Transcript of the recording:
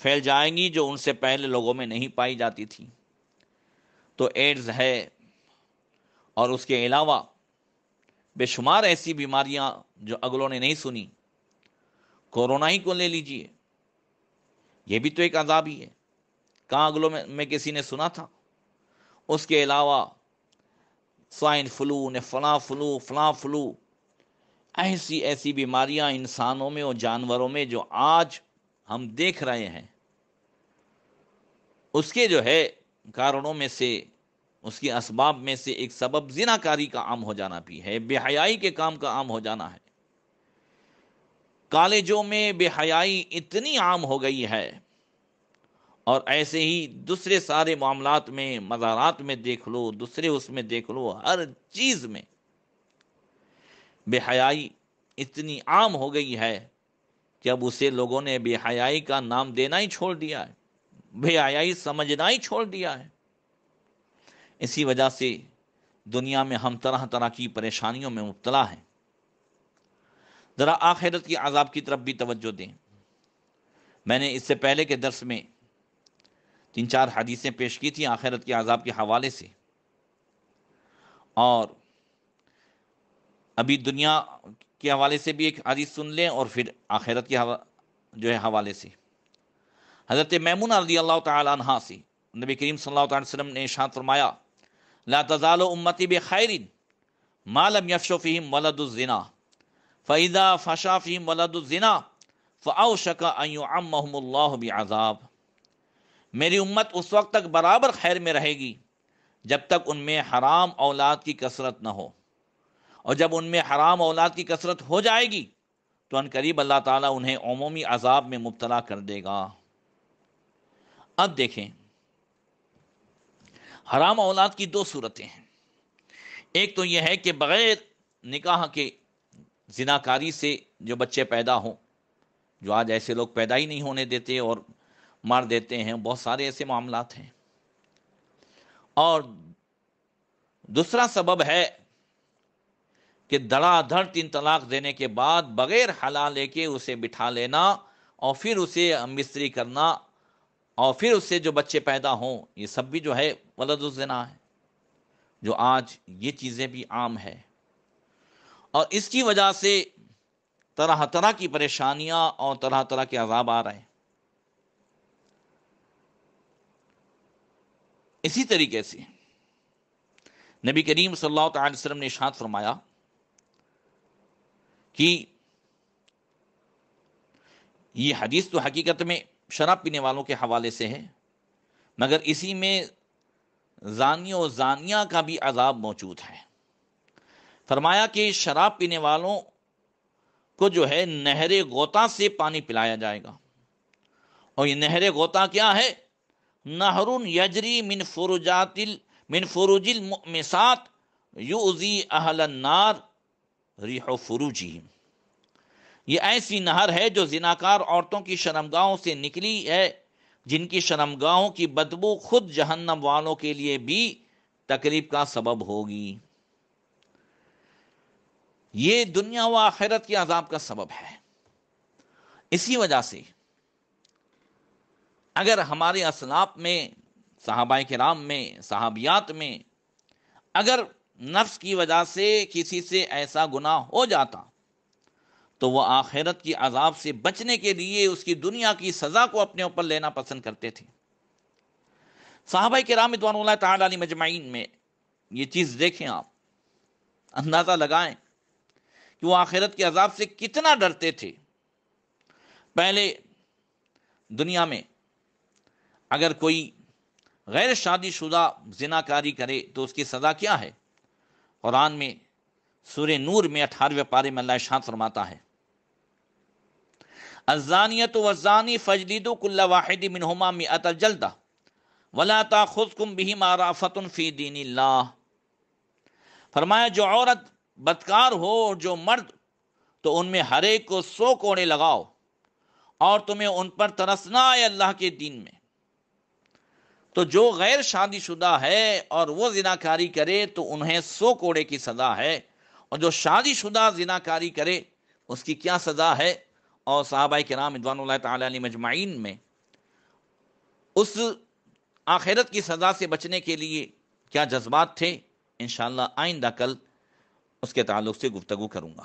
پھیل جائیں گی جو ان سے پہلے لوگوں میں نہیں پائی جاتی تھی۔ تو ایڈز ہے، اور اس کے علاوہ بے شمار ایسی بیماریاں جو اگلوں نے نہیں سنی۔ کورونا ہی کو لے لیجئے، یہ بھی تو ایک عذاب ہی ہے، کہاں اگلوں میں کسی نے سنا تھا؟ اس کے علاوہ سوائن فلو نے فلاں فلو فلاں فلو، ایسی ایسی بیماریاں انسانوں میں اور جانوروں میں جو آج ہم دیکھ رہے ہیں، اس کے جو ہے کارنوں میں سے، اس کے اسباب میں سے ایک سبب زناکاری کا عام ہو جانا بھی ہے، بے حیائی کے کام کا عام ہو جانا ہے۔ کالجوں میں بے حیائی اتنی عام ہو گئی ہے، اور ایسے ہی دوسرے سارے معاملات میں، مزارات میں دیکھ لو، دوسرے اس میں دیکھ لو، ہر چیز میں بے حیائی اتنی عام ہو گئی ہے کہ اب اسے لوگوں نے بے حیائی کا نام دینا ہی چھوڑ دیا ہے، بے حیائی سمجھنا ہی چھوڑ دیا ہے۔ اسی وجہ سے دنیا میں ہم طرح طرح کی پریشانیوں میں مبتلا ہیں۔ ذرا آخرت کی عذاب کی طرف بھی توجہ دیں۔ میں نے اس سے پہلے کے درس میں 3-4 حدیثیں پیش کی تھیں آخرت کے عذاب کے حوالے سے، اور ابھی دنیا کے حوالے سے بھی ایک حدیث سن لیں اور پھر آخرت کے جو ہے حوالے سے۔ حضرت میمونہ رضی اللہ تعالی عنہا سے نبی کریم صلی اللہ علیہ وسلم نے ارشاد فرمایا: لا تزال امتی بخیر ما لم یفش فیہم ولد الزنا فاذا فشا فیہم ولد الزنا فاوشک ان یعمہم اللہ بعذاب۔ میری امت اس وقت تک برابر خیر میں رہے گی جب تک ان میں حرام اولاد کی کثرت نہ ہو، اور جب ان میں حرام اولاد کی کثرت ہو جائے گی تو ان قریب اللہ تعالیٰ انہیں عمومی عذاب میں مبتلا کر دے گا۔ اب دیکھیں، حرام اولاد کی 2 صورتیں ہیں۔ ایک تو یہ ہے کہ بغیر نکاح کے زناکاری سے جو بچے پیدا ہوں، جو آج ایسے لوگ پیدا ہی نہیں ہونے دیتے اور مار دیتے ہیں، بہت سارے ایسے معاملات ہیں۔ اور دوسرا سبب ہے کہ دھڑا دھڑ 3 طلاق دینے کے بعد بغیر حلال لے کے اسے بٹھا لینا، اور پھر اسے مستری کرنا، اور پھر اس سے جو بچے پیدا ہوں، یہ سب بھی جو ہے ولد الزنا ہے، جو آج یہ چیزیں بھی عام ہے۔ اور اس کی وجہ سے طرح طرح کی پریشانیاں اور طرح طرح کے عذاب آ رہے ہیں۔ اسی طریقے سے نبی کریم صلی اللہ تعالی وسلم نے ارشاد فرمایا کہ یہ حدیث تو حقیقت میں شراب پینے والوں کے حوالے سے ہے، مگر اسی میں زانی و زانیہ کا بھی عذاب موجود ہے۔ فرمایا کہ شراب پینے والوں کو جو ہے نہر غوطہ سے پانی پلایا جائے گا، اور یہ نہر غوطہ کیا ہے؟ نہر یجری من فروج المؤمسات یؤذی اہل النار ریح فروجہم۔ یہ ایسی نہر ہے جو زناکار عورتوں کی شرمگاہوں سے نکلی ہے، جن کی شرمگاہوں کی بدبو خود جہنم والوں کے لیے بھی تکلیف کا سبب ہوگی۔ یہ دنیا و آخرت کے عذاب کا سبب ہے۔ اسی وجہ سے اگر ہمارے اسلاف میں، صحابہ کرام میں، صحابیات میں اگر نفس کی وجہ سے کسی سے ایسا گناہ ہو جاتا تو وہ آخرت کی عذاب سے بچنے کے لیے اس کی دنیا کی سزا کو اپنے اوپر لینا پسند کرتے تھے۔ صحابہ کرام رضوان اللہ تعالی علیہم مجمعین میں یہ چیز دیکھیں، آپ اندازہ لگائیں کہ وہ آخرت کے عذاب سے کتنا ڈرتے تھے۔ پہلے دنیا میں اگر کوئی غیر شادی شدہ زناکاری کرے تو اس کی سزا کیا ہے؟ قرآن میں سورہ نور میں 18ویں پارے میں اللہ ارشاد فرماتا ہے: الزانیۃ والزانی فاجلدوا کل واحد منہما 100 جلدہ ولا تاخذکم بہما رأفۃ فی دین اللہ۔ فرمایا جو عورت بدکار ہو اور جو مرد، تو ان میں ہر ایک کو 100 کوڑے لگاؤ، اور تمہیں ان پر ترسنا ہے اللہ کے دین میں۔ تو جو غیر شادی شدہ ہے اور وہ زناکاری کرے تو انہیں 100 کوڑے کی سزا ہے، اور جو شادی شدہ زناکاری کرے اس کی کیا سزا ہے؟ اور صحابہ کرام رضوان اللہ تعالی علیہم مجمعین میں اس آخرت کی سزا سے بچنے کے لیے کیا جذبات تھے، انشاءاللہ آئندہ کل اس کے تعلق سے گفتگو کروں گا۔